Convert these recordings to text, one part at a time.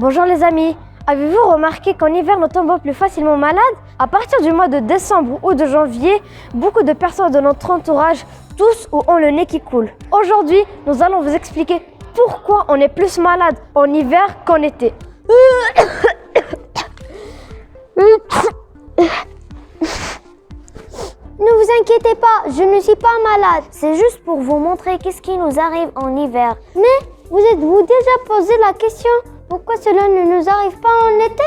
Bonjour les amis, avez-vous remarqué qu'en hiver nous tombons plus facilement malades? À partir du mois de décembre ou de janvier, beaucoup de personnes de notre entourage toussent ou ont le nez qui coule. Aujourd'hui, nous allons vous expliquer pourquoi on est plus malade en hiver qu'en été. Ne vous inquiétez pas, je ne suis pas malade. C'est juste pour vous montrer qu'est-ce qui nous arrive en hiver. Mais vous êtes-vous déjà posé la question? Pourquoi cela ne nous arrive pas en été?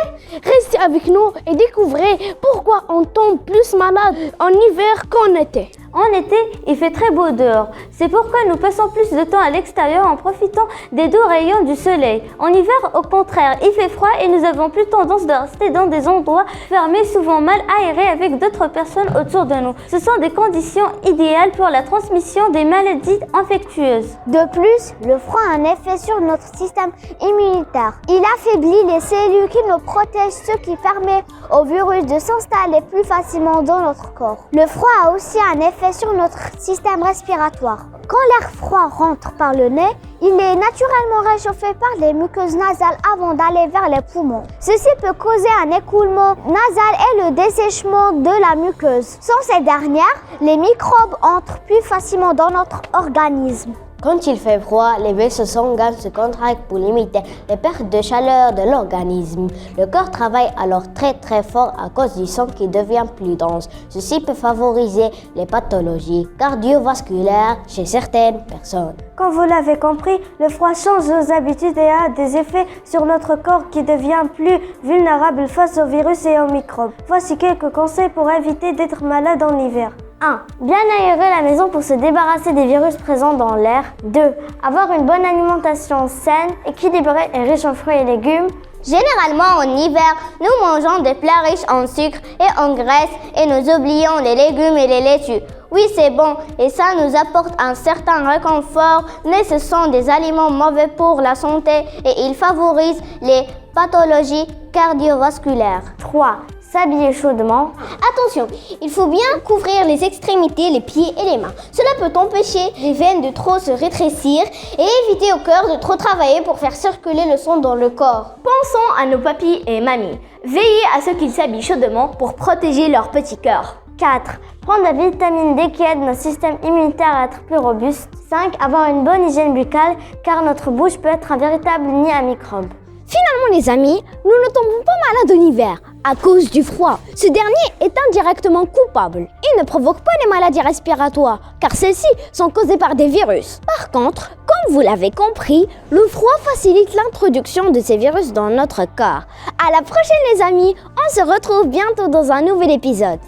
Restez avec nous et découvrez pourquoi on tombe plus malade en hiver qu'en été. En été, il fait très beau dehors. C'est pourquoi nous passons plus de temps à l'extérieur en profitant des doux rayons du soleil. En hiver, au contraire, il fait froid et nous avons plus tendance de rester dans des endroits fermés, souvent mal aérés avec d'autres personnes autour de nous. Ce sont des conditions idéales pour la transmission des maladies infectieuses. De plus, le froid a un effet sur notre système immunitaire. Il affaiblit les cellules qui nous protègent, ce qui permet au virus de s'installer plus facilement dans notre corps. Le froid a aussi un effet sur notre système respiratoire. Quand l'air froid rentre par le nez, il est naturellement réchauffé par les muqueuses nasales avant d'aller vers les poumons. Ceci peut causer un écoulement nasal et le dessèchement de la muqueuse. Sans ces dernières, les microbes entrent plus facilement dans notre organisme. Quand il fait froid, les vaisseaux sanguins se contractent pour limiter les pertes de chaleur de l'organisme. Le corps travaille alors très fort à cause du sang qui devient plus dense. Ceci peut favoriser les pathologies cardiovasculaires chez certaines personnes. Comme vous l'avez compris, le froid change nos habitudes et a des effets sur notre corps qui devient plus vulnérable face aux virus et aux microbes. Voici quelques conseils pour éviter d'être malade en hiver. 1. Bien aérer la maison pour se débarrasser des virus présents dans l'air. 2. Avoir une bonne alimentation saine, équilibrée et riche en fruits et légumes. Généralement, en hiver, nous mangeons des plats riches en sucre et en graisse et nous oublions les légumes et les laitues. Oui, c'est bon et ça nous apporte un certain réconfort, mais ce sont des aliments mauvais pour la santé et ils favorisent les pathologies cardiovasculaires. 3. S'habiller chaudement. Attention, il faut bien couvrir les extrémités, les pieds et les mains. Cela peut empêcher les veines de trop se rétrécir et éviter au cœur de trop travailler pour faire circuler le sang dans le corps. Pensons à nos papis et mamies. Veillez à ce qu'ils s'habillent chaudement pour protéger leur petit cœur. 4. Prendre la vitamine D qui aide notre système immunitaire à être plus robuste. 5. Avoir une bonne hygiène buccale car notre bouche peut être un véritable nid à microbes. Finalement les amis, nous ne tombons pas malades en hiver à cause du froid. Ce dernier est indirectement coupable. Il ne provoque pas les maladies respiratoires car celles-ci sont causées par des virus. Par contre, comme vous l'avez compris, le froid facilite l'introduction de ces virus dans notre corps. À la prochaine les amis, on se retrouve bientôt dans un nouvel épisode.